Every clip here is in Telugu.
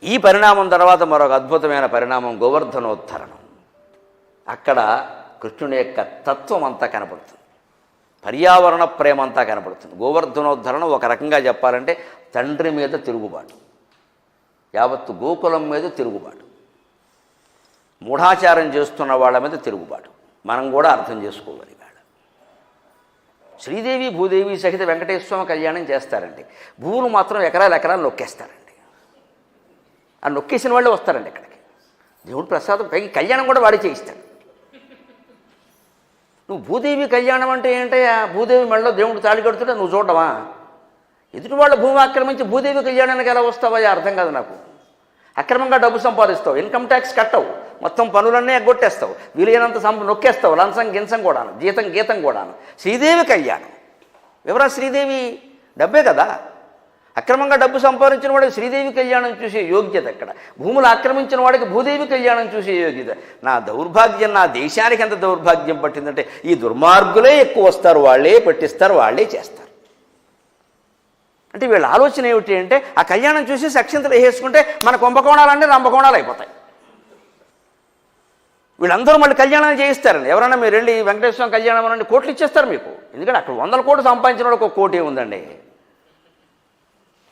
ఈ పరిణామం తర్వాత మరొక అద్భుతమైన పరిణామం గోవర్ధనోద్ధరణం. అక్కడ కృష్ణుని యొక్క తత్వం అంతా కనపడుతుంది, పర్యావరణ ప్రేమ అంతా కనపడుతుంది. గోవర్ధనోద్ధరణం ఒక రకంగా చెప్పాలంటే తండ్రి మీద తిరుగుబాటు, యావత్తు గోకులం మీద తిరుగుబాటు, మూఢాచారం చేస్తున్న వాళ్ళ మీద తిరుగుబాటు. మనం కూడా అర్థం చేసుకోవాలి. ఇవాళ శ్రీదేవి భూదేవి సహిత వెంకటేశ్వర కళ్యాణం చేస్తారండి. భూములు మాత్రం ఎకరాలు ఎకరాలు నొక్కేస్తారండి. ఆ నొక్కేసిన వాళ్ళే వస్తారండి ఇక్కడికి. దేవుడు ప్రసాదం పైకి కళ్యాణం కూడా వాడి చేయిస్తాడు. నువ్వు భూదేవి కళ్యాణం అంటే ఏంటయ్యా? భూదేవి మెడలో దేవుడు తాళి కడుతుంటే నువ్వు చూడవా? ఎదుటి వాళ్ళ భూమి ఆక్రమించి భూదేవి కళ్యాణానికి ఎలా వస్తావయ్యా? అర్థం కాదు నాకు. అక్రమంగా డబ్బు సంపాదిస్తావు, ఇన్కమ్ ట్యాక్స్ కట్టవు, మొత్తం పనులన్నీ ఎగ్గొట్టేస్తావు, వీలైనంత నొక్కేస్తావు, లంచం గించం కూడాను, గీతం కూడాను. శ్రీదేవి కళ్యాణం ఎవరా? శ్రీదేవి డబ్బే కదా. అక్రమంగా డబ్బు సంపాదించిన వాడికి శ్రీదేవి కళ్యాణం చూసే యోగ్యత ఎక్కడ? భూములు ఆక్రమించిన వాడికి భూదేవి కళ్యాణం చూసే యోగ్యత. నా దౌర్భాగ్యం, నా దేశానికి ఎంత దౌర్భాగ్యం పట్టిందంటే ఈ దుర్మార్గులే ఎక్కువ వస్తారు, వాళ్ళే పట్టిస్తారు, వాళ్ళే చేస్తారు. అంటే వీళ్ళ ఆలోచన ఏమిటి అంటే ఆ కళ్యాణం చూసి అక్షింతలు వేసుకుంటే మన కుంభకోణాలన్నీ రంభకోణాలు అయిపోతాయి. వీళ్ళందరూ మళ్ళీ కళ్యాణం చేయిస్తారండి. ఎవరైనా మీరు వెళ్ళి వెంకటేశ్వర కళ్యాణం అనండి, కోట్లు ఇచ్చేస్తారు మీకు. ఎందుకంటే అక్కడ 100 కోట్లు సంపాదించిన వాడికి ఒక కోటి ఉందండి.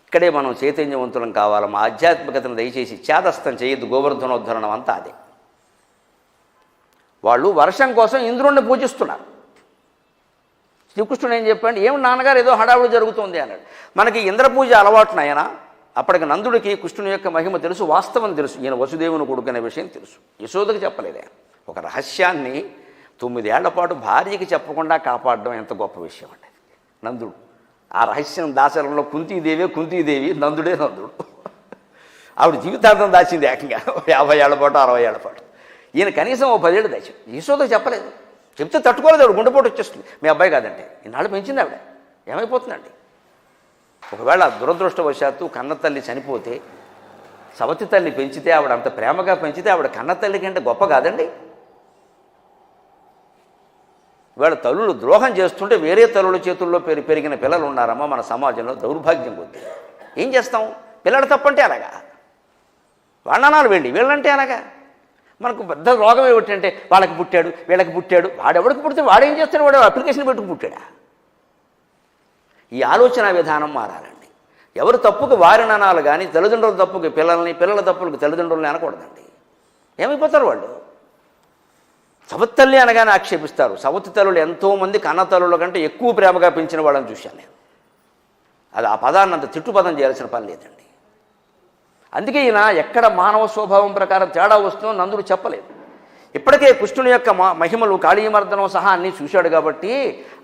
ఇక్కడే మనం చైతన్యవంతులం కావాలి. మా ఆధ్యాత్మికతను దయచేసి చేదస్తం చేయొద్దు. గోవర్ధనోద్ధరణం అంతా అదే. వాళ్ళు వర్షం కోసం ఇంద్రుణ్ణి పూజిస్తున్నారు. శ్రీకృష్ణుడు ఏం చెప్పండి, ఏమి నాన్నగారు ఏదో హడావుడి జరుగుతుంది అన్నాడు. మనకి ఇంద్రపూజ అలవాటునైనా అప్పటికి నందుడికి కృష్ణుని యొక్క మహిమ తెలుసు, వాస్తవం తెలుసు. ఈయన వసుదేవుని కొడుకు అనే విషయం తెలుసు. యశోదకి చెప్పలేదే. ఒక రహస్యాన్ని 9 ఏళ్ల పాటు భార్యకి చెప్పకుండా కాపాడడం ఎంత గొప్ప విషయం అండి నందుడు. ఆ రహస్యం దాసరంలో కుంతీదేవి, నందుడే నందుడు. ఆవిడ జీవితాంతం దాచింది ఏకంగా 50 ఏళ్ల పాటు, 60 ఏళ్ల పాటు. ఈయన కనీసం 10 ఏళ్ళు దాచి. యశోదకి చెప్పలేదు. చెప్తే తట్టుకోలేదు. ఆవిడ గుండెపోటు వచ్చేస్తుంది. మీ అబ్బాయి కాదంటే ఇన్నాళ్ళు పెంచింది ఆవిడ. ఏమైపోతుందండి? ఒకవేళ దురదృష్టవశాత్తు కన్నతల్లి చనిపోతే, సవతి తల్లి పెంచితే, ఆవిడ అంత ప్రేమగా పెంచితే ఆవిడ కన్నతల్లి కంటే గొప్ప కాదండి? ఇవాళ తల్లులు ద్రోహం చేస్తుంటే వేరే తల్లుల చేతుల్లో పెరిగిన పిల్లలు ఉన్నారమ్మా మన సమాజంలో. దౌర్భాగ్యం కొద్ది ఏం చేస్తాం? పిల్లడు తప్పంటే అలాగా, వాళ్ళనాలు వెళ్ళి వీళ్ళంటే అలాగా. మనకు పెద్ద రోగం ఏమిటంటే వాళ్ళకి పుట్టాడు, వీళ్ళకి పుట్టాడు. వాడెవడికి పుడితే వాడేం చేస్తాడు? వాడు అప్లికేషన్ పెట్టుకు పుట్టాడా? ఈ ఆలోచన విధానం మారాలండి. ఎవరు తప్పుకు వారిని అనాలి కానీ తల్లిదండ్రుల తప్పుకి పిల్లల్ని, పిల్లల తప్పులకు తల్లిదండ్రులని అనకూడదండి. ఏమైపోతారు వాళ్ళు? సవత్తల్లి అనగానే ఆక్షేపిస్తారు. సవతి తల్లులు ఎంతోమంది కన్న తల్లుల కంటే ఎక్కువ ప్రేమగా పెంచిన వాళ్ళని చూశాను నేను. అది ఆ పదాన్ని అంత తిట్టుపదం చేయాల్సిన పని లేదండి. అందుకే ఈయన ఎక్కడ మానవ స్వభావం ప్రకారం తేడా వస్తుందో నందుడు చెప్పలేదు. ఇప్పటికే కృష్ణుని యొక్క మహిమలు కాళీమర్దనం సహా అన్నీ చూశాడు కాబట్టి,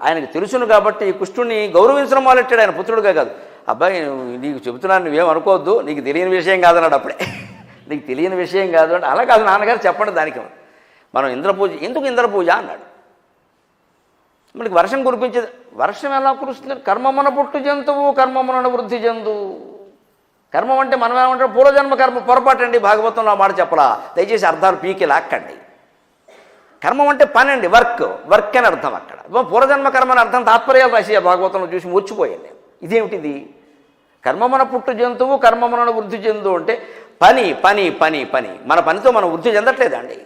ఆయనకు తెలుసును కాబట్టి కృష్ణుని గౌరవించడం మొదలెట్టాడు. ఆయన పుత్రుడుగా కాదు. అబ్బాయి నీకు చెబుతున్నాను, నువ్వేం అనుకోవద్దు, నీకు తెలియని విషయం కాదన్నాడు. అప్పుడే నీకు తెలియని విషయం కాదు అంటే, అలా కాదు నాన్నగారు చెప్పండి. దానికి మనం ఇంద్రపూజ ఎందుకు ఇంద్రపూజ అన్నాడు. మనకి వర్షం కురిపించేది. వర్షం ఎలా కురుస్తుంది? కర్మమున పుట్టు జంతువు, కర్మమున వృద్ధి జంతువు. కర్మం అంటే మనం ఏమంటాం? పూర్వజన్మ కర్మ. పొరపాటు అండి, భాగవతంలో ఆ మాట చెప్పలా. దయచేసి అర్థాలు పీకి లాక్కండి. కర్మం అంటే పని అండి, వర్క్ అని అర్థం. అక్కడ పూర్వజన్మ కర్మ అని అర్థం తాత్పర్యాలు రాసి భాగవతంలో చూసి ముచ్చిపోయాను నేను. ఇదేమిటిది? కర్మమున పుట్టు జంతువు, కర్మమున వృద్ధి జంతువు అంటే పని పని పని పని. మన పనితో మనం వృద్ధి చెందట్లేదండి.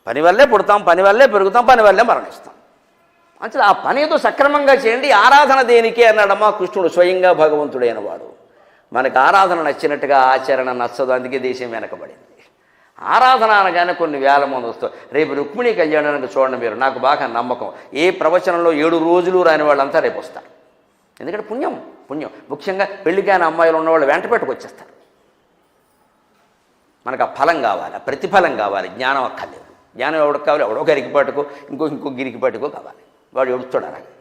పని వల్లే పుడతాం, పని వల్లే పెరుగుతాం, పని వల్లే మరణిస్తాం. అంటే ఆ పని ఏదో సక్రమంగా చేయండి. ఆరాధన దేనికే అన్నాడమ్మా కృష్ణుడు, స్వయంగా భగవంతుడైన వాడు. మనకు ఆరాధన నచ్చినట్టుగా ఆచరణ నచ్చదు, అందుకే దేశం వెనకబడింది. ఆరాధన అనగానే కొన్ని వేల మంది వస్తారు. రేపు రుక్మిణి కళ్యాణానికి చూడండి మీరు, నాకు బాగా నమ్మకం. ఏ ప్రవచనంలో 7 రోజులు రాని వాళ్ళంతా రేపు వస్తారు. ఎందుకంటే పుణ్యం. ముఖ్యంగా పెళ్లికాని అమ్మాయిలు ఉన్నవాళ్ళు వెంట పెట్టుకొచ్చేస్తారు. మనకు ఆ ఫలం కావాలి, ఆ ప్రతిఫలం కావాలి, జ్ఞానం అక్కర్లేదు. జ్ఞానం ఎవరికి కావాలి? ఎవడో గిరికిపాటుకో ఇంకో గిరికిపాటుకో కావాలి. వాడు ఎడుస్తాడు అలాగే.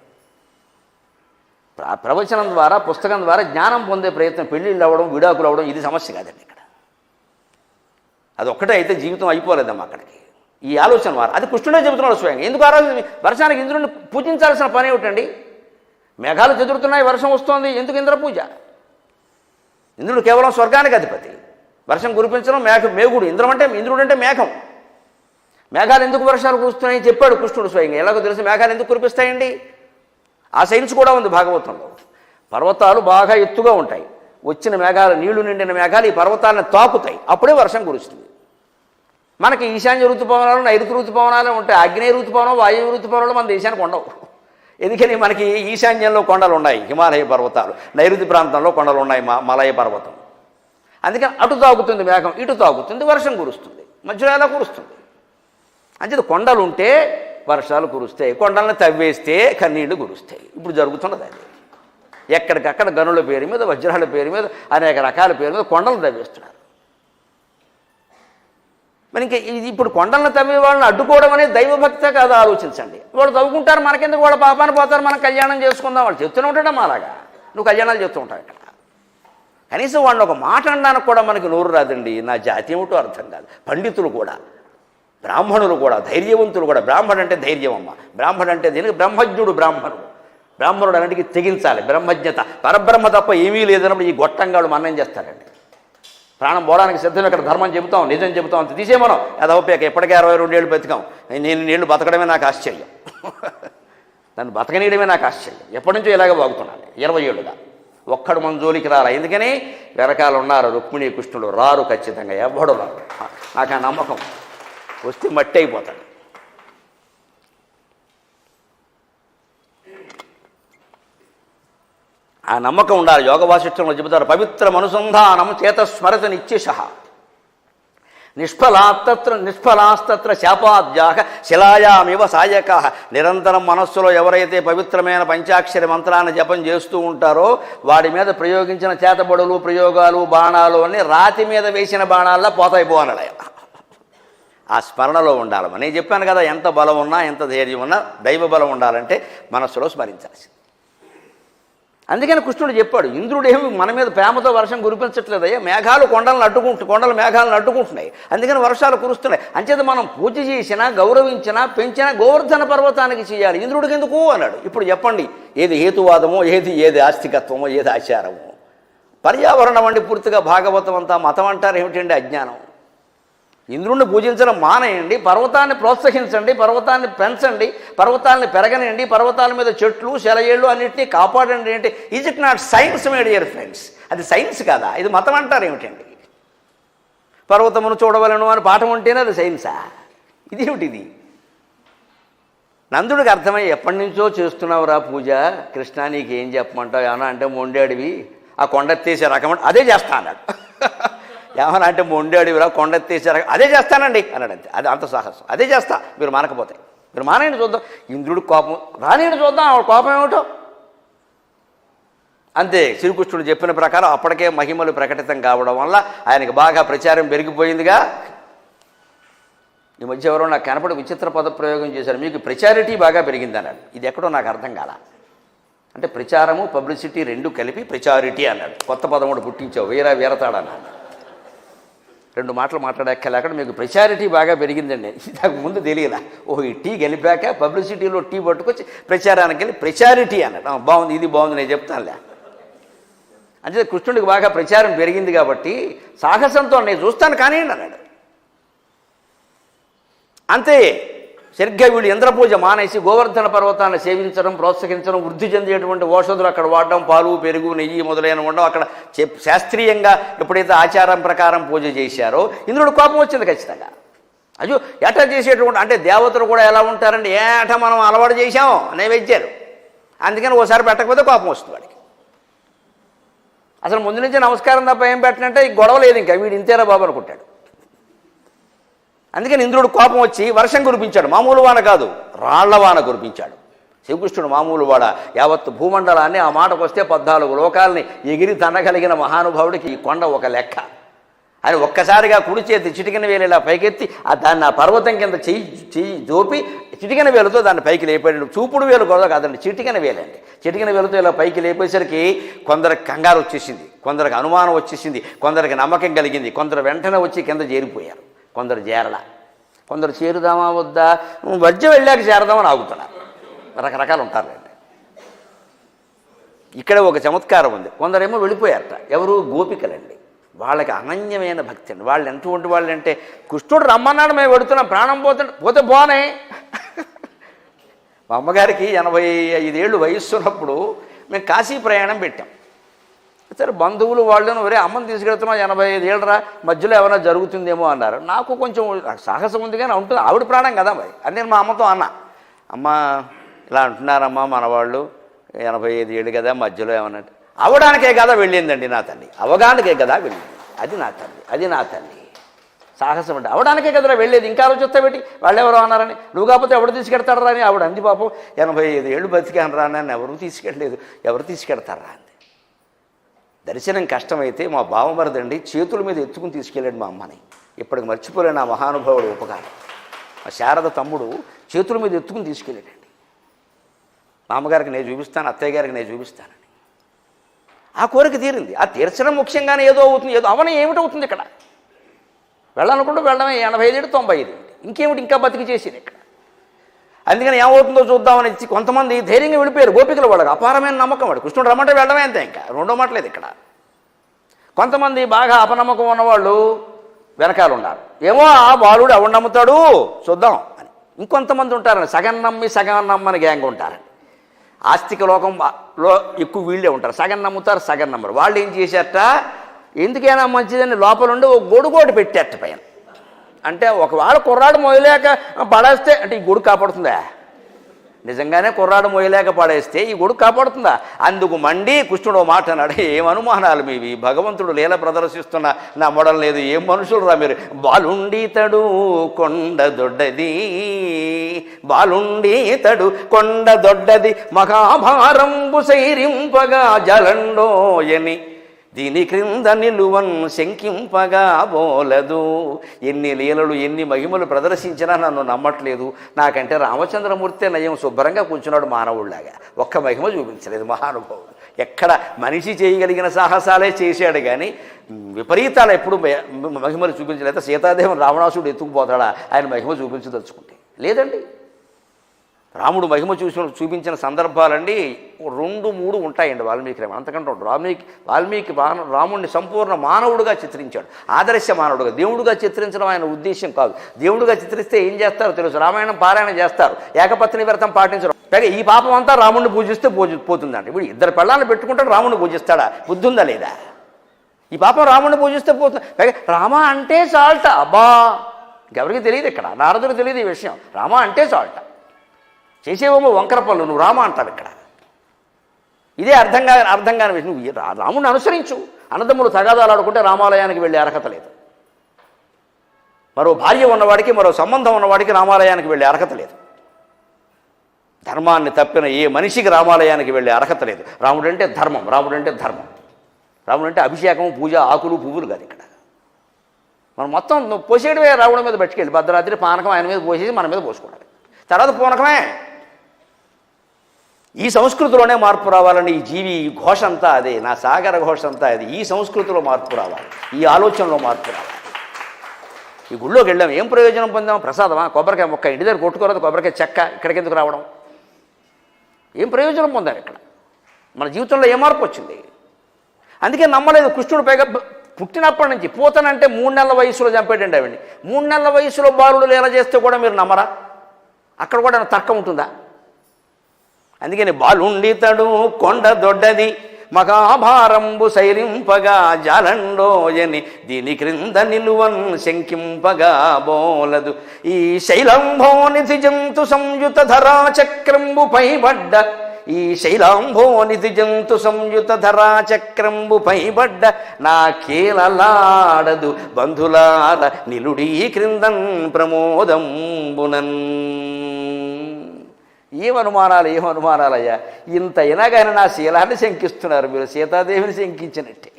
ప్రవచనం ద్వారా, పుస్తకం ద్వారా జ్ఞానం పొందే ప్రయత్నం, పెళ్ళిళ్ళు అవ్వడం, విడాకులు అవ్వడం ఇది సమస్య కాదండి ఇక్కడ. అది ఒక్కటే అయితే జీవితం అయిపోలేదమ్మా అక్కడికి. ఈ ఆలోచన వారు అది కృష్ణుడే చెబుతున్నాడు స్వయంగా. ఎందుకు ఆ రోజు వర్షానికి ఇంద్రుడిని పూజించాల్సిన పని ఏమిటండి? మేఘాలు చెదురుతున్నాయి, వర్షం వస్తోంది, ఎందుకు ఇంద్ర పూజ? ఇంద్రుడు కేవలం స్వర్గానికి అధిపతి. వర్షం కురిపించడం మేఘుడు. ఇంద్రుడు అంటే మేఘం. మేఘాలు ఎందుకు వర్షాలు కురుస్తున్నాయని చెప్పాడు కృష్ణుడు స్వయంగా. ఎలాగో తెలుసు మేఘాలు ఎందుకు కురిపిస్తాయండి? ఆ సైన్స్ కూడా ఉంది భాగవతంలో. పర్వతాలు బాగా ఎత్తుగా ఉంటాయి. వచ్చిన మేఘాలు, నీళ్లు నిండిన మేఘాలు ఈ పర్వతాలను తాకుతాయి, అప్పుడే వర్షం కురుస్తుంది. మనకి ఈశాన్య ఋతుపవనాలు, నైరుతి ఋతుపవనాలు ఉంటాయి. ఆగ్నేయ ఋతుపవనం, వాయువ్య ఋతుపవనాలు మన దేశానికి ఉండవు. ఎందుకని మనకి ఈశాన్యంలో కొండలు ఉన్నాయి, హిమాలయ పర్వతాలు, నైరుతి ప్రాంతంలో కొండలు ఉన్నాయి, మలయ పర్వతం. అందుకని అటు తాగుతుంది మేఘం, ఇటు తాగుతుంది, వర్షం కురుస్తుంది. మధ్యలో ఎలా కురుస్తుంది? అంచేది కొండలు ఉంటే వర్షాలు కురుస్తాయి, కొండలను తవ్వేస్తే కన్నీళ్లు కురుస్తాయి. ఇప్పుడు జరుగుతున్నది అది. ఎక్కడికక్కడ గనుల పేరు మీద, వజ్రాల పేరు మీద, అనేక రకాల పేరు మీద కొండలు తవ్వేస్తున్నారు. మరి ఇంకా ఇప్పుడు కొండలను తవ్వే వాళ్ళని అడ్డుకోవడం అనేది దైవభక్తే కాదు, ఆలోచించండి. వాళ్ళు తవ్వుకుంటారు, మనకెందుకు, వాళ్ళ పాపాన్ని పోతారు, మనం కళ్యాణం చేసుకుందాం. వాళ్ళు చెప్తూనే ఉంటాడమ్మా అలాగా, నువ్వు కళ్యాణాలు చెప్తూ ఉంటావు ఇక్కడ. కనీసం వాళ్ళని ఒక మాట అనడానికి కూడా మనకి నోరు రాదండి. నా జాతి ఏమిటో అర్థం కాదు. పండితులు కూడా, బ్రాహ్మణులు కూడా, ధైర్యవంతులు కూడా. బ్రాహ్మణుడు అంటే ధైర్యం అమ్మ. బ్రాహ్మణుడు అంటే దీనికి బ్రహ్మజ్ఞుడు. బ్రాహ్మణుడు అన్నిటికీ తెగించాలి, బ్రహ్మజ్ఞత. పరబ్రహ్మ తప్ప ఏమీ లేదన్నప్పుడు ఈ గొట్టంగాడు మన్నం చేస్తారండి. ప్రాణం పోవడానికి సిద్ధం, ఇక్కడ ధర్మం చెబుతాం, నిజం చెబుతాం, అంత తీసే మనం అదొప్పేక. ఎప్పటికీ 62 ఏళ్ళు బతికాం. నేను నీళ్లు బతకడమే నాకు ఆశ్చర్యం, నన్ను బతకనీయడమే నాకు ఆశ్చర్యం. ఎప్పటి నుంచో ఇలాగే బాగుతున్నాను, 20 ఏళ్ళుగా. ఒక్కడు మన జోలికి రాలా. ఎందుకని వెనకాల ఉన్నారు రుక్మిణీ కృష్ణుడు, రారు ఖచ్చితంగా, ఎవ్వడు రారు. నాకు ఆ నమ్మకం. వస్తే మట్టి అయిపోతాడు. ఆ నమ్మకం ఉండాలి. యోగ వాసిష్ఠంలో చెబుతారు, పవిత్రం అనుసంధానం చేత స్మరత నిత్యశ నిష్ఫలాస్తత్ర శాపాద్యాక శిలాయామివ సాయక. నిరంతరం మనస్సులో ఎవరైతే పవిత్రమైన పంచాక్షరి మంత్రాన్ని జపం చేస్తూ ఉంటారో వాడి మీద ప్రయోగించిన చేతబడులు, ప్రయోగాలు, బాణాలు అన్నీ రాతి మీద వేసిన బాణాల్లో పోతాయిపో అన్నాడు. ఆ స్మరణలో ఉండాలి. నేను చెప్పాను కదా, ఎంత బలం ఉన్నా, ఎంత ధైర్యం ఉన్నా దైవ బలం ఉండాలంటే మనస్సులో స్మరించాల్సింది. అందుకని కృష్ణుడు చెప్పాడు, ఇంద్రుడేమి మన మీద ప్రేమతో వర్షం కురిపించట్లేదయ్యా, మేఘాలు కొండలు మేఘాలను అడ్డుకుంటున్నాయి, అందుకని వర్షాలు కురుస్తున్నాయి. అంచేత మనం పూజ చేసినా, గౌరవించినా, పెంచినా గోవర్ధన పర్వతానికి చేయాలి, ఇంద్రుడికి ఎందుకు అన్నాడు. ఇప్పుడు చెప్పండి, ఏది హేతువాదమో, ఏది ఆస్తికత్వమో, ఏది ఆచారమో. పర్యావరణం అండి పూర్తిగా. భాగవతం అంతా మతం అంటారు ఏమిటండి? అజ్ఞానం. ఇంద్రుణ్ణి పూజించడం మానేయండి, పర్వతాన్ని ప్రోత్సహించండి, పర్వతాన్ని పెంచండి, పర్వతాన్ని పెరగనండి, పర్వతాల మీద చెట్లు, సెలయేళ్ళు అన్నింటినీ కాపాడండి. అంటే is it not science, my dear friends? అది సైన్స్ కాదా? ఇది మతం అంటారు ఏమిటండి? పర్వతమును చూడవలను అని పాఠం ఉంటేనే అది సైన్సా? ఇదేమిటిది? నందుడికి అర్థమై, ఎప్పటి నుంచో చేస్తున్నావురా పూజ, కృష్ణ నీకేం చెప్పమంటావు? ఏమన్నా అంటే మొండాడివి, ఆ కొండెత్తేసే రకం అదే చేస్తా అన్నాడు. ఏమన్నా అంటే మొండాడివిరా, కొండెత్తేసే రకం అదే చేస్తానండి అన్నాడు. అంతే, అది అంత సాహసం. అదే చేస్తా, మీరు మానకపోతే. మీరు మానేయండి చూద్దాం. ఇంద్రుడికి కోపం రానియండి చూద్దాం, ఆవిడ కోపం ఏమిటో. అంతే, శ్రీకృష్ణుడు చెప్పిన ప్రకారం అప్పటికే మహిమలు ప్రకటితం కావడం వల్ల ఆయనకి బాగా ప్రచారం పెరిగిపోయిందిగా. ఈ మధ్య ఎవరో నాకు కనపడి విచిత్ర పద ప్రయోగం చేశారు, మీకు ప్రచారిటీ బాగా పెరిగింది అన్నాడు. ఇది ఎక్కడో నాకు అర్థం కాల. అంటే ప్రచారము, పబ్లిసిటీ రెండు కలిపి ప్రచారిటీ అన్నాడు. కొత్త పదం కూడా పుట్టించావు, వీరతాడన్నాడు. 2 మాటలు మాట్లాడక్కలేక మీకు ప్రచారిటీ బాగా పెరిగిందండి. నాకు ముందు తెలియలా. ఈ టీ గెలిపాక పబ్లిసిటీలో టీ పట్టుకొచ్చి ప్రచారానికి వెళ్ళి ప్రచారిటీ అన్నాడు. బాగుంది, ఇది బాగుంది, నేను చెప్తానులే. అంటే కృష్ణుడికి బాగా ప్రచారం పెరిగింది కాబట్టి సాహసంతో నేను చూస్తాను కానివ్వండి అన్నాడు. అంతే, సరిగ్గా వీళ్ళు ఇంద్రపూజ మానేసి గోవర్ధన పర్వతాన్ని సేవించడం, ప్రోత్సహించడం, వృద్ధి చెందేటువంటి ఔషధులు అక్కడ వాడడం, పాలు, పెరుగు, నెయ్యి మొదలైన ఉండడం అక్కడ శాస్త్రీయంగా ఎప్పుడైతే ఆచారం ప్రకారం పూజ చేశారో ఇంద్రుడు కోపం వచ్చింది ఖచ్చితంగా. అయ్యో ఎట చేసేటువంటి, అంటే దేవతలు కూడా ఎలా ఉంటారండి, ఏట మనం అలవాటు చేశాం నైవేద్యాలు, అందుకని ఓసారి పెట్టకపోతే కోపం వస్తుంది వాడికి. అసలు ముందు నుంచి నమస్కారం తప్ప ఏం పెట్టినంటే ఈ గొడవ లేదు, ఇంకా వీడు ఇంతేరా బాబు అనుకుంటాడు. అందుకని ఇంద్రుడు కోపం వచ్చి వర్షం కురిపించాడు. మామూలు వాన కాదు, రాళ్ల వాన కురిపించాడు. శ్రీకృష్ణుడు మామూలు వాడ, యావత్తు భూమండలాన్ని, ఆ మాటకు వస్తే 14 లోకాలని ఎగిరి తనగలిగిన మహానుభావుడికి ఈ కొండ ఒక లెక్క. అని ఒక్కసారిగా కుడి చేతి చిటికిన వేలు ఇలా పైకెత్తి దాన్ని ఆ పర్వతం కింద చెయ్యి జోపి చిటికిన వేలుతో దాన్ని పైకి లేపాడు. చూపుడు వేలు కూడా కాదండి, చిటికిన వేలండి. చిటికిన వేలుతో ఇలా పైకి లేపేసరికి కొందరికి కంగారు వచ్చేసింది, కొందరికి అనుమానం వచ్చేసింది, కొందరికి నమ్మకం కలిగింది, కొందరు వెంటనే వచ్చి కింద చేరిపోయారు, కొందరు చేరలా, కొందరు చేరుదామా వద్దా, వజ్ర వెళ్ళాక చేరదామని ఆగుతున్నారు. రకరకాలు ఉంటారులేండి. ఇక్కడ ఒక చమత్కారం ఉంది. కొందరేమో వెళ్ళిపోయారట. ఎవరు? గోపికలండి. వాళ్ళకి అనన్యమైన భక్తి అండి. వాళ్ళు ఎటువంటి వాళ్ళు అంటే, కృష్ణుడు రమ్మన్నాడు, మేము వెడుతున్నాం, ప్రాణం పోతే పోనే. మా అమ్మగారికి 85 ఏళ్ళు వయస్సు ఉన్నప్పుడు మేము కాశీ ప్రయాణం పెట్టాం. సరే బంధువులు వాళ్ళను ఒరే అమ్మని తీసుకెళ్తున్నాం 85 ఏళ్ళరా మధ్యలో ఏమైనా జరుగుతుందేమో అన్నారు. నాకు కొంచెం సాహసం ఉంది కానీ ఉంటుంది, ఆవిడ ప్రాణం కదా మరి అని నేను మా అమ్మతో అన్నా, అమ్మ ఇలా అంటున్నారమ్మా మనవాళ్ళు 85 ఏళ్ళు కదా మధ్యలో ఏమన్నా అవడానికే కదా వెళ్ళిందండి నా తల్లి, అవగానికే కదా వెళ్ళింది. అది నా తల్లి, అది నా తల్లి సాహసం అంటే అవడానికే కదరా వెళ్ళేది, ఇంకా ఆలోచిస్తా పెట్టి వాళ్ళు ఎవరో అన్నారని, నువ్వు కాకపోతే ఎవడు తీసుకెడతారా అని ఆవిడ అంది. పాపం 85 ఏళ్ళు బతికాను రా అని ఎవరు తీసుకెళ్ళలేదు, ఎవరు తీసుకెడతారా అంది. దర్శనం కష్టమైతే మా బావమరదండి చేతుల మీద ఎత్తుకుని తీసుకెళ్ళాడు మా అమ్మని. ఇప్పటికి మర్చిపోలేను ఆ మహానుభావుడు ఉపకారం. మా శారద తమ్ముడు చేతుల మీద ఎత్తుకుని తీసుకెళ్ళాడండి. మా అమ్మగారికి నేను చూపిస్తాను, అత్తయ్య గారికి నేను చూపిస్తానని. ఆ కోరిక తీరింది. ఆ తీర్చడం ముఖ్యంగానే ఏదో అవుతుంది, ఏదో అవని ఏమిటవుతుంది ఇక్కడ. వెళ్ళాలనుకుంటూ వెళ్ళడమే 85 95 ఇంకేమిటి ఇంకా బతికి చేసేది ఇక్కడ. అందుకని ఏమవుతుందో చూద్దామని కొంతమంది ధైర్యంగా వెళ్ళిపోయారు. గోపికలు వాళ్ళకి అపారమైన నమ్మకం, వాడు కృష్ణుడు రమ్మంటే వెళ్ళడమే అంతే, ఇంకా రెండో మాటలేదు ఇక్కడ. కొంతమంది బాగా అపనమ్మకం ఉన్నవాళ్ళు వెనకాల ఉన్నారు, ఏమో ఆ బాలుడు ఎవడు నమ్ముతాడు చూద్దాం అని. ఇంకొంతమంది ఉంటారని సగం నమ్మి సగం నమ్మని గ్యాంగ్ ఉంటారని. ఆస్తిక లోకంలో ఎక్కువ వీళ్ళే ఉంటారు, సగం నమ్ముతారు సగం నమ్మరు. వాళ్ళు ఏం చేశారట, ఎందుకైనా మంచిదని లోపల ఉండి ఒక గొడుగోటి పెట్టేట పైన. అంటే ఒకవేళ కుర్రాడు మోయలేక పడేస్తే అంటే ఈ గొడుగు కాపాడుతుందా? నిజంగానే కుర్రాడు మోయలేక పడేస్తే ఈ గొడుగు కాపాడుతుందా? అందుకు మండి కృష్ణుడు మాట అన్నాడు, ఏం అనుమానాలు మీవి, భగవంతుడు లీల ప్రదర్శిస్తున్న నమ్మడం లేదు, ఏం మనుషులు రా మీరు. బాలుండితడు కొండ దొడ్డది, బాలుండితడు కొండ దొడ్డది, మహాభారంబు సైరింపగా జలండోయని, దీని క్రింద నిలువన్ శంకింపగా బోలదు. ఎన్ని లీలలు ఎన్ని మహిమలు ప్రదర్శించినా నన్ను నమ్మట్లేదు. నాకంటే రామచంద్రమూర్తి నయం, శుభ్రంగా కూర్చున్నాడు మానవుడిలాగా, ఒక్క మహిమ చూపించలేదు మహానుభావుడు. ఎక్కడ మనిషి చేయగలిగిన సాహసాలే చేశాడు కానీ విపరీతాలు ఎప్పుడు మహిమలు చూపించలేదు. సీతాదేవిని రావణాసుడు ఎత్తుకుపోతాడా ఆయన మహిమ చూపించదలుచుకుంటే? లేదండి. రాముడు మహిమ చూపించిన సందర్భాలండి 2 3 ఉంటాయండి వాల్మీకి రామాయణం, అంతకంటే వాల్మీకి రాముడిని సంపూర్ణ మానవుడుగా చిత్రించాడు, ఆదర్శ మానవుడుగా. దేవుడుగా చిత్రించడం ఆయన ఉద్దేశం కాదు. దేవుడుగా చిత్రిస్తే ఏం చేస్తారో తెలుసు, రామాయణం పారాయణ చేస్తారు, ఏకపత్ని వ్రతం పాటించడం. పైగా ఈ పాపం అంతా రాముడిని పూజిస్తే పోతుందంట. ఇప్పుడు 2 పెళ్ళాలను పెట్టుకుంటాడు, రాముడిని పూజిస్తాడా? బుద్ధి ఉందా లేదా? ఈ పాపం రాముడిని పూజిస్తే పోతుంది. పైగా రామ అంటే సాల్ట, అబ్బా ఇంకెవరికి తెలియదు ఇక్కడ, నారదుడు తెలియదు ఈ విషయం. రామ అంటే సాల్ట, చేసేవేమో వంకర పనులు, నువ్వు రామ అంటావు ఇక్కడ. ఇదే అర్థం కాని విషయం. నువ్వు రాముడిని అనుసరించు. అన్నదమ్ములు తగాదాలు ఆడుకుంటే రామాలయానికి వెళ్ళే అర్హత లేదు. మరో భార్య ఉన్నవాడికి, మరో సంబంధం ఉన్నవాడికి రామాలయానికి వెళ్ళే అర్హత లేదు. ధర్మాన్ని తప్పిన ఏ మనిషికి రామాలయానికి వెళ్ళే అర్హత లేదు. రాముడు అంటే ధర్మం, రాముడు అంటే ధర్మం, రాముడు అంటే అభిషేకం, పూజ, ఆకులు పువ్వులు కాదు ఇక్కడ. మనం మొత్తం పోసేయడమే రాముడి మీద పట్టుకెళ్ళి భద్రాద్రి పానకం ఆయన మీద పోసేసి మన మీద పోసుకోవడం, తర్వాత పూనకమే. ఈ సంస్కృతిలోనే మార్పు రావాలని ఈ జీవి ఘోష అంతా అదే, నా సాగర ఘోష అంతా అది. ఈ సంస్కృతిలో మార్పు రావాలి, ఈ ఆలోచనలో మార్పు రావాలి. ఈ గుళ్ళోకి వెళ్ళాం, ఏం ప్రయోజనం పొందాం? ప్రసాదమా? కొబ్బరికాయ మొక్క ఇంటి దగ్గర కొట్టుకోరదు, కొబ్బరికాయ చెక్క ఇక్కడికి ఎందుకు రావడం? ఏం ప్రయోజనం పొందాం ఇక్కడ? మన జీవితంలో ఏ మార్పు వచ్చింది? అందుకే నమ్మలేదు కృష్ణుడు. పైగా పుట్టినప్పటి నుంచి పూతనంటే 3 నెలల వయసులో చంపేటండి ఆవిడ్ని. 3 నెలల వయసులో బాలుడు లీల చేస్తే కూడా మీరు నమ్మరా? అక్కడ కూడా తర్కం ఉంటుందా? అందుకని బాలుండితడు కొండ దొడ్డది, మహాభారంబు సైరింపగా జాలండోయని, దీని క్రింద నిలువన్ శంకింపగా బోలదు. ఈ శైలంభోనిధి జంతు సంయుత ధరా చక్రంబు పైబడ్డ, ఈ శైలాంభోనిధి జంతు సంయుత ధరా చక్రంబు పైబడ్డ, నా కీలలాడదు బంధులాల నిలుడీ క్రిందన్ ప్రమోదంబునన్. ఏమనుమానాలయ్యా, ఇంత అయినా కానీ నా శీలాన్ని శంకిస్తున్నారు మీరు, సీతాదేవిని శంకించినట్టే.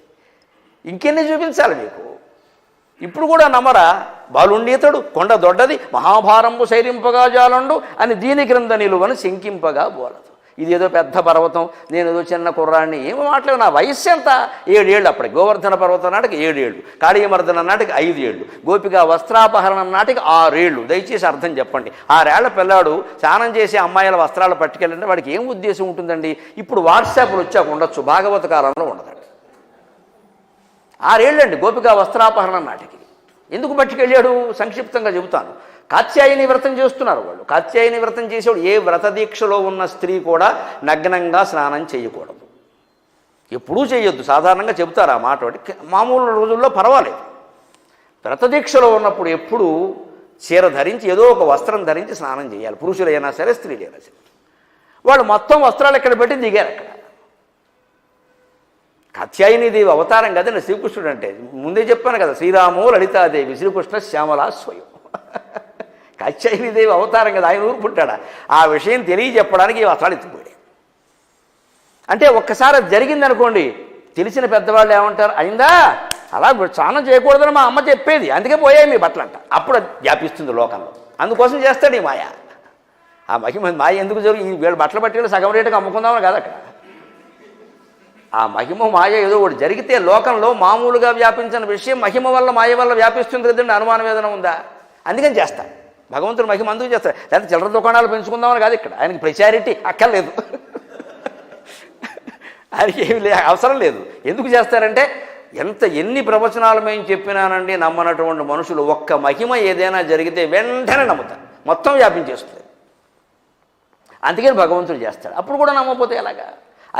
ఇంకెన్ని చూపించాలి మీకు? ఇప్పుడు కూడా నమ్మరా? బాలుండీతడు కొండ దొడ్డది, మహాభారంబు సైరింపగా జాలండు అని, దీని క్రింద నిలువను శంకింపగా బోలదు. ఇదేదో పెద్ద పర్వతం, నేను ఏదో చిన్న కుర్రాన్ని, ఏమో మాట్లాడు. నా వయస్సు ఎంత? 7 ఏళ్ళు. అప్పటికి గోవర్ధన పర్వతం నాటికి 7 ఏళ్ళు, కాళీయమర్దన నాటికి 5 ఏళ్ళు, గోపిక వస్త్రాపహరణం నాటికి 6 ఏళ్ళు. దయచేసి అర్థం చెప్పండి. 6 ఏళ్ల పిల్లాడు స్నానం చేసి అమ్మాయిల వస్త్రాలు పట్టుకెళ్ళంటే వాడికి ఏం ఉద్దేశం ఉంటుందండి? ఇప్పుడు వాట్సాప్లు వచ్చాక ఉండొచ్చు, భాగవత కాలంలో ఉండదండి. 6 ఏళ్ళండి గోపిక వస్త్రాపహరణం నాటికి. ఎందుకు పట్టుకెళ్ళాడు? సంక్షిప్తంగా చెబుతాను. కాత్యాయని వ్రతం చేస్తున్నారు వాళ్ళు. కాత్యాయని వ్రతం చేసేవాడు ఏ వ్రత దీక్షలో ఉన్న స్త్రీ కూడా నగ్నంగా స్నానం చేయకూడదు, ఎప్పుడూ చేయొద్దు. సాధారణంగా చెబుతారు ఆ మాట. మామూలు రోజుల్లో పర్వాలేదు. వ్రతదీక్షలో ఉన్నప్పుడు ఎప్పుడూ చీర ధరించి ఏదో ఒక వస్త్రం ధరించి స్నానం చేయాలి, పురుషులైనా సరే స్త్రీలైనా సరే. వాళ్ళు మొత్తం వస్త్రాలు ఎక్కడ పెట్టి దిగారు అక్కడ. కాత్యాయనీదేవి అవతారం కదండి శ్రీకృష్ణుడు అంటే. ముందే చెప్పాను కదా, శ్రీరామో లలితాదేవి శ్రీకృష్ణ శ్యామలా స్వయం. కాత్యాయనీదేవి అవతారం కదా, ఆయన ఊరుకుంటాడా? ఆ విషయం తెలియజెప్పడానికి ఈ వస్త్రాలు ఎత్తిపోయాడు. అంటే ఒక్కసారి అది జరిగిందనుకోండి, తెలిసిన పెద్దవాళ్ళు ఏమంటారు, అయిందా, అలా స్నానం చేయకూడదని మా అమ్మ చెప్పేది, అందుకే పోయాయి మీ బట్టలు అంట. అప్పుడు అది వ్యాపిస్తుంది లోకంలో. అందుకోసం చేస్తాడు ఈ మాయ. ఆ మహిమ మాయ ఎందుకు జరిగి వీళ్ళు బట్టలు పట్టుకెళ్ళి సగం రేటుగా అమ్ముకుందామని కాదు అక్కడ. ఆ మహిమ మాయ ఏదో ఒకటి జరిగితే లోకంలో మామూలుగా వ్యాపించిన విషయం మహిమ వల్ల మాయ వల్ల వ్యాపిస్తుంది కదండి. అనుమానం ఏదైనా ఉందా? అందుకని చేస్తాడు భగవంతుడు. మహిమ అందుకు చేస్తాడు. లేకపోతే చిల్లర దుకాణాలు పెంచుకుందామని కాదు ఇక్కడ. ఆయనకి ప్రచారిటీ అక్కర్లేదు, ఆయనకి ఏమి అవసరం లేదు. ఎందుకు చేస్తారంటే, ఎన్ని ప్రవచనాలు మేము చెప్పినానండి నమ్మనటువంటి మనుషులు ఒక్క మహిమ ఏదైనా జరిగితే వెంటనే నమ్ముతారు, మొత్తం వ్యాపించేస్తుంది. అందుకని భగవంతుడు చేస్తాడు. అప్పుడు కూడా నమ్మకపోతే ఎలాగా?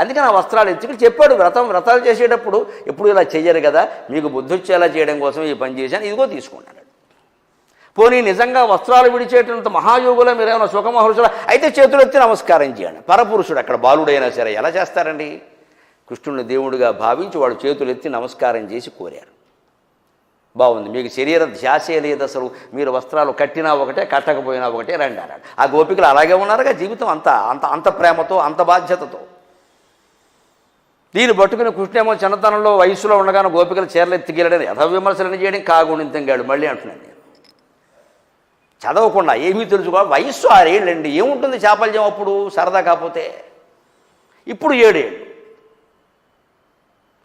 అందుకని ఆ వస్త్రాలు ఎత్తుకుని చెప్పాడు. వ్రతాలు చేసేటప్పుడు ఎప్పుడు ఇలా చెయ్యరు కదా, మీకు బుద్ధి వచ్చేలా చేయడం కోసం ఈ పని చేశాను, ఇదిగో తీసుకున్నాడు. పోనీ నిజంగా వస్త్రాలు విడిచేటంత మహాయోగులో మీరేమైనా సుఖమహర్షుల అయితే చేతులు ఎత్తి నమస్కారం చేయండి. పరపురుషుడు అక్కడ బాలుడైనా సరే ఎలా చేస్తారండి? కృష్ణుని దేవుడిగా భావించి వాడు చేతులు ఎత్తి నమస్కారం చేసి కోరారు. బాగుంది, మీకు శరీర ధ్యాసే లేదు అసలు, మీరు వస్త్రాలు కట్టినా ఒకటే కట్టకపోయినా ఒకటే రండి అన్నాడు. ఆ గోపికలు అలాగే ఉన్నారుగా, జీవితం అంతా అంత ప్రేమతో అంత బాధ్యతతో. దీన్ని పట్టుకుని కృష్ణేమో చిన్నతనంలో వయసులో ఉండగానే గోపికలు చీరలు ఎత్తికెళ్ళడం, యథవిమర్శలను చేయడం కాగుణితంగాడు. మళ్ళీ అంటున్నాను నేను, చదవకుండా ఏమీ తెలుసుకోవాలి. వయస్సు 6 ఏళ్ళండి, ఏముంటుంది చాపల్యం అప్పుడు సరదా కాకపోతే. ఇప్పుడు 7 ఏళ్ళు.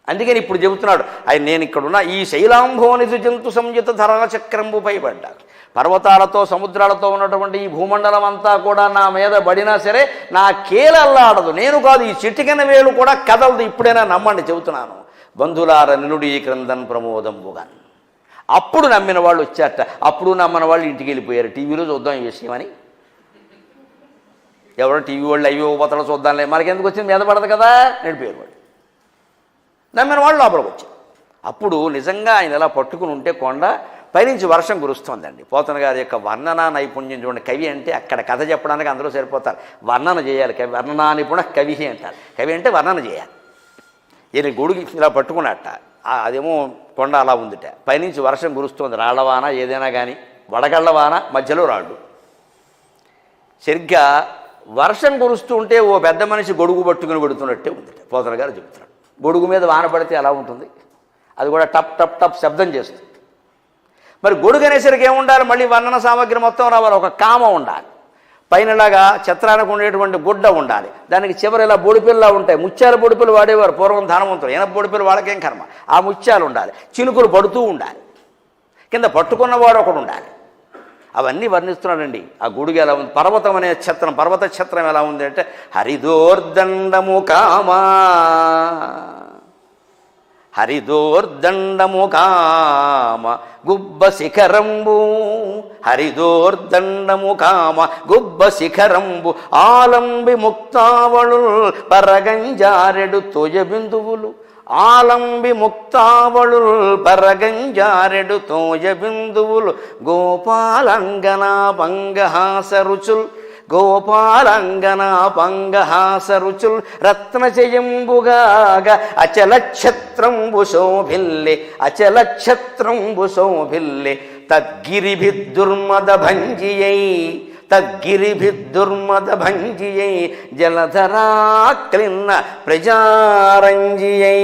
అందుకని ఇప్పుడు చెబుతున్నాడు ఆయన, నేను ఇక్కడున్న ఈ శైలాంభోనిధి జంతు సంయుత ధరాచక్రంబుపై పడ్డా. పర్వతాలతో సముద్రాలతో ఉన్నటువంటి ఈ భూమండలం అంతా కూడా నా మీద పడినా సరే నా కేలల్లాడదు, నేను కాదు, ఈ చిటికెన వేలు కూడా కదలదు. ఇప్పుడైనా నమ్మండి చెబుతున్నాను. బంధులార నిలుడి క్రిందన్ ప్రమోదంబుగాన్. అప్పుడు నమ్మిన వాళ్ళు వచ్చారట. అప్పుడు నమ్మని వాళ్ళు ఇంటికి వెళ్ళిపోయారు. టీవీలో చూద్దాం ఈ విషయం అని. ఎవరో టీవీ వాళ్ళు అయ్యో పోతలు చూద్దాంలే, మనకెందుకు వచ్చింది, మీద పడదు కదా, నడిపోయారు వాళ్ళు. నమ్మిన వాళ్ళు లోపలికి వచ్చారు. అప్పుడు నిజంగా ఆయన ఎలా పట్టుకుని ఉంటే కొండ పైనుంచి వర్షం కురుస్తోందండి. పోతన గారి యొక్క వర్ణనా నైపుణ్యం చూడండి. కవి అంటే అక్కడ కథ చెప్పడానికి అందరూ సరిపోతారు, వర్ణన చేయాలి. కవి వర్ణనా నిపుణ కవి అంటారు. కవి అంటే వర్ణన చేయాలి. ఈయన గొడుగు ఇలా పట్టుకున్నట్ట, అదేమో కొండ అలా ఉందిట, పైనుంచి వర్షం కురుస్తోంది. రాళ్లవాన ఏదైనా కానీ, వడగళ్లవాన, మధ్యలో రాళ్ళు. సరిగ్గా వర్షం కురుస్తూ ఉంటే ఓ పెద్ద మనిషి గొడుగు పట్టుకుని పెడుతున్నట్టే ఉందిట. పోతన గారు చెబుతున్నాడు. గొడుగు మీద వాన పడితే ఎలా ఉంటుంది, అది కూడా టప్ టప్ టప్ శబ్దం చేస్తుంది. మరి గొడుగు అనేసరికి ఏముండాలి, మళ్ళీ వర్ణన సామగ్రి మొత్తం రావాలి. ఒక కామ ఉండాలి, పైనలాగా చిత్రానికి ఉండేటువంటి గుడ్డ ఉండాలి, దానికి చివరి ఇలా బొడిపిల్లా ఉంటాయి. ముత్యాల బొడిపిల్లు వాడేవారు పూర్వం ధనవంతులు. ఎనప బొడిపిల్లు వాళ్ళకేం కర్మ. ఆ ముత్యాలు ఉండాలి, చినుకులు పడుతూ ఉండాలి, కింద పట్టుకున్నవాడు ఒకడు ఉండాలి. అవన్నీ వర్ణిస్తున్నాడండి. ఆ గొడుగు ఎలా ఉంది, పర్వతం అనే ఛత్రం, పర్వత ఛత్రం ఎలా ఉంది అంటే, హరిదోర్దండము కామా, హరిదోర్దండము కామ గుబ్బ శిఖరంబు, హరిదోర్దండము కామ గుబ్బ శిఖరంబు, ఆలంబి ముక్తావళు పరగంజారెడు తోయ బిందువులు, ఆలంబి ముక్తావళు పరగంజారెడు తోయ బిందువులు, గోపాలంగనా పంగహాస రుచుల్, గోపాలంగనా పంగహాస రుచుల్, రత్నజయంబుగాగ అచలక్షత్రంబు శోభిల్లె, అచలక్షత్రంబు శోభిల్లె, తద్గిరిభిద్దుర్మద భంజియై, తద్గిరిభిద్దుర్మద భంజియై, జలధరాక్లిన్న ప్రజారంజియై.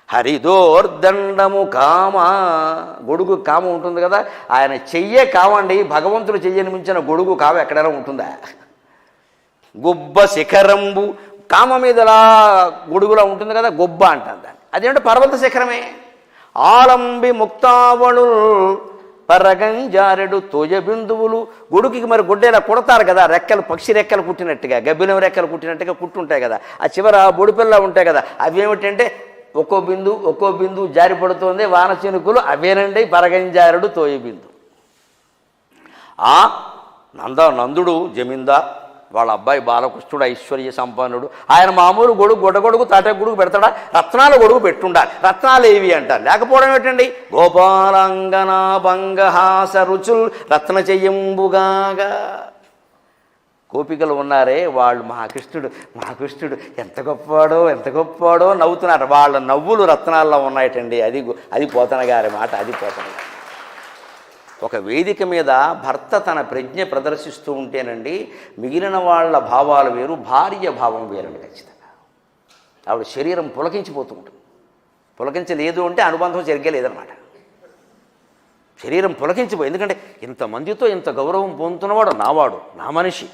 హరిదోర్దండము కామ, గొడుగు కామ ఉంటుంది కదా, ఆయన చెయ్యే కామండి. భగవంతుడు చెయ్యని మించిన గొడుగు కామ ఎక్కడైనా ఉంటుందా? గుబ్బ శిఖరంబు, కామ మీదలా గొడుగులా ఉంటుంది కదా, గొబ్బ అంటారు దాన్ని. అదేంటే పర్వత శిఖరమే. ఆలంబి ముక్తావళు పరగంజారెడు తోయ బిందువులు, గొడుగుకి మరి గుడ్డేలా కుడతారు కదా, రెక్కలు, పక్షి రెక్కలు కుట్టినట్టుగా, గబ్బిలం రెక్కలు కుట్టినట్టుగా కుట్టుంటాయి కదా, ఆ చివర బొడిపిల్ల ఉంటాయి కదా, అవి ఏమిటంటే ఒక్కో బిందు జారి పడుతోంది వాన చినుకులు అవేనండి పరగంజారుడు తోయ బిందు. ఆ నందుడు జమీందార్, వాళ్ళ అబ్బాయి బాలకృష్ణుడు ఐశ్వర్య సంపన్నుడు. ఆయన మామూలు గొడుగు గుడ్డగొడుగు తాట గొడుగు పెడతాడా? రత్నాల గొడుగు పెట్టుండాలి. రత్నాలు ఏవి అంటారు, లేకపోవడం ఏంటండి? గోపాలంగనా భంగహాస రుచుల్ రత్న చెయ్యంబుగాగా. గోపికలు ఉన్నారే వాళ్ళు మహాకృష్ణుడు ఎంత గొప్పవాడో నవ్వుతున్నారు. వాళ్ళ నవ్వులు రత్నాల్లో ఉన్నాయటండి. అది పోతన గారి మాట, అది పోతన గారి. ఒక వేదిక మీద భర్త తన ప్రజ్ఞ ప్రదర్శిస్తూ ఉంటేనండి మిగిలిన వాళ్ళ భావాలు వేరు, భార్య భావం వేరండి. ఖచ్చితంగా ఆవిడ శరీరం పులకించిపోతూ ఉంటుంది. పులకించలేదు అంటే అనుబంధం జరగలేదన్నమాట. శరీరం పులకించిపోయి, ఎందుకంటే ఇంతమందితో ఇంత గౌరవం పొందుతున్నవాడు నావాడు, నా మనిషి.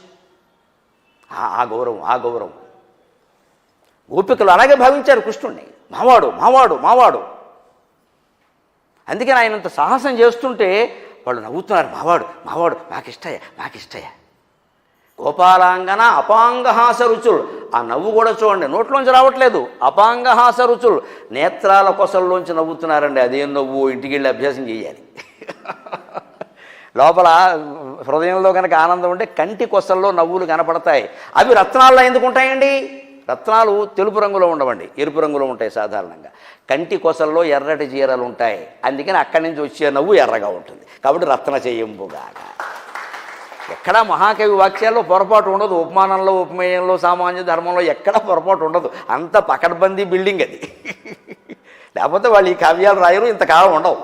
ఆ గౌరవం గోపికలు అలాగే భావించారు కృష్ణుణ్ణి. మావాడు. అందుకని ఆయన ఇంత సాహసం చేస్తుంటే వాళ్ళు నవ్వుతున్నారు. మావాడు మాకిష్టయ్య. గోపాలాంగన అపాంగహాస రుచులు. ఆ నవ్వు కూడా చూడండి, నోట్లోంచి రావట్లేదు. అపాంగహాస రుచులు, నేత్రాల కొసల్లోంచి నవ్వుతున్నారండి. అదేం నవ్వు, ఇంటికి వెళ్ళి అభ్యాసం చేయాలి. లోపల హృదయంలో కనుక ఆనందం ఉంటే కంటి కొసల్లో నవ్వులు కనపడతాయి. అవి రత్నాల్లో ఎందుకు ఉంటాయండి? రత్నాలు తెలుపు రంగులో ఉండవండి, ఎరుపు రంగులో ఉంటాయి సాధారణంగా. కంటి కొసల్లో ఎర్రటి జీరలు ఉంటాయి. అందుకని అక్కడి నుంచి వచ్చే నవ్వు ఎర్రగా ఉంటుంది. కాబట్టి రత్న చెయ్యంబుగాగా. ఎక్కడా మహాకవి వాక్యాల్లో పొరపాటు ఉండదు. ఉపమానంలో, ఉపమేయంలో, సామాన్య ధర్మంలో ఎక్కడా పొరపాటు ఉండదు. అంత పకడ్బందీ బిల్డింగ్ అది. లేకపోతే వాళ్ళు ఈ కావ్యాలు రాయరు, ఇంతకాలం ఉండవు.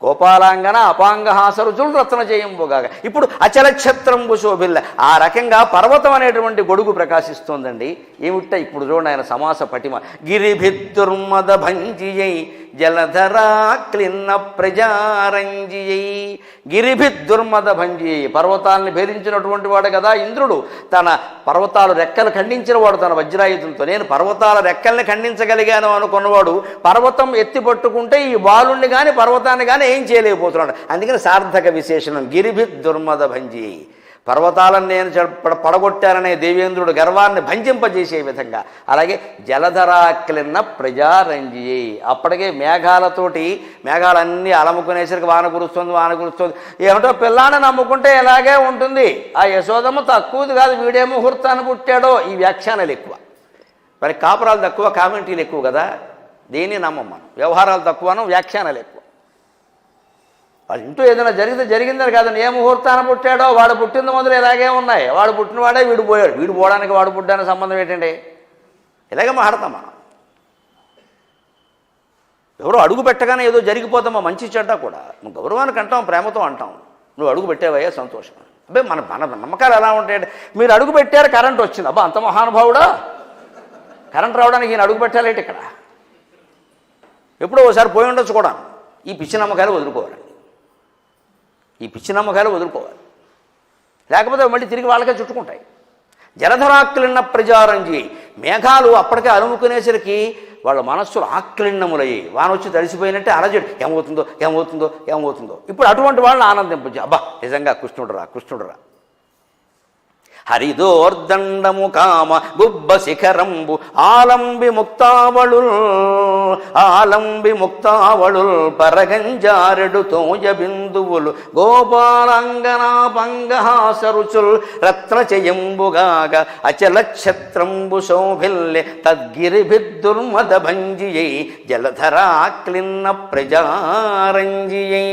గోపాలాంగన అపాంగహాస రుచులు రత్న చేయంబుగాగా. ఇప్పుడు అచలక్షత్రంబు శోభిల్ల. ఆ రకంగా పర్వతం అనేటువంటి గొడుగు ప్రకాశిస్తోందండి. ఏమిట ఇప్పుడు చూడండి ఆయన సమాస పటిమ. గిరిభిద్దుర్మద భంజియై జలధరా క్లిన్న ప్రజారంజియై. గిరిభిద్దుర్మద భంజియై, పర్వతాలను భేదించినటువంటి వాడు కదా ఇంద్రుడు. తన పర్వతాలు రెక్కలు ఖండించిన వాడు తన వజ్రాయుధంతో. నేను పర్వతాల రెక్కల్ని ఖండించగలిగాను అనుకున్నవాడు పర్వతం ఎత్తి పట్టుకుంటే ఈ బాలుణ్ణి కానీ పర్వతాన్ని కానీ ఏం చేయలేకపోతున్నాడు. అందుకని సార్థక విశేషణం గిరిభిద్దుర్మద భంజి. పర్వతాలను నేను పడగొట్టాననే దేవేంద్రుడు గర్వాన్ని భంజింపజేసే విధంగా. అలాగే జలధరాక్లిన్న ప్రజారంజియై. అప్పటికే మేఘాలన్నీ అలముకునేసరికి వాన కురుస్తుంది. ఏమిటో పిల్లాన్ని నమ్ముకుంటే ఎలాగే ఉంటుంది. ఆ యశోదమ్మ తక్కువది కాదు, వీడే ముహూర్తాన్ని పుట్టాడో. ఈ వ్యాఖ్యానాలు ఎక్కువ, మరి కాపురాలు తక్కువ, కామెంటీలు ఎక్కువ కదా. దేన్ని నమ్మం మనం. వ్యవహారాలు తక్కువను, వ్యాఖ్యానాలు ఎక్కువ. వాళ్ళ ఇంటూ ఏదైనా జరిగిందని కాదని ఏ ముహూర్తాన పుట్టాడో, వాడు పుట్టింది మొదలు ఇలాగే ఉన్నాయి. వాడు పుట్టినవాడే వీడు పోయాడు. వీడు పోవడానికి వాడు పుట్టడానికి సంబంధం ఏంటండి? ఇలాగే మాట్లాడతాం మనం. ఎవరో అడుగు పెట్టగానే ఏదో జరిగిపోతామా, మంచి చెడ్డ కూడా. గౌరవానికి అంటాం, ప్రేమతో అంటాం. నువ్వు అడుగు పెట్టావయ్యా సంతోషం. అబ్బే మన నమ్మకాలు ఎలా ఉంటాయంటే, మీరు అడుగు పెట్టారు కరెంట్ వచ్చింది, అబ్బా అంత మహానుభావుడా, కరెంట్ రావడానికి ఈయన అడుగు పెట్టాలేంటి ఇక్కడ? ఎప్పుడో ఒకసారి పోయి ఉండొచ్చు కూడా. ఈ పిచ్చి నమ్మకాలు వదులుకోవాలండి. లేకపోతే మళ్ళీ తిరిగి వాళ్ళకే చుట్టుకుంటాయి. జలధరాక్లిన్న ప్రజారంజి. మేఘాలు అప్పటికే అలుముకునేసరికి వాళ్ళ మనస్సులు ఆక్లిన్నములయ్యి వాన వచ్చి తడిసిపోయినట్టే అలజడి. ఏమవుతుందో. ఇప్పుడు అటువంటి వాళ్ళని ఆనందింపచ్చు. అబ్బా నిజంగా కృష్ణుడురా. హరిదోర్దండము కామ గుబ్బ శిఖరంబు ఆలంబి ముక్తావళుల్ పరగంజారెడు తోయ బిందువులు గోపాలంగనా పంగహాస రుచుల్ రత్న చెయంబుగాగ అచలక్షత్రంబు శోభిల్లె తద్గిరిభిద్దుర్మద భంజియై జలధరాక్లిన్న ప్రజారంజియై.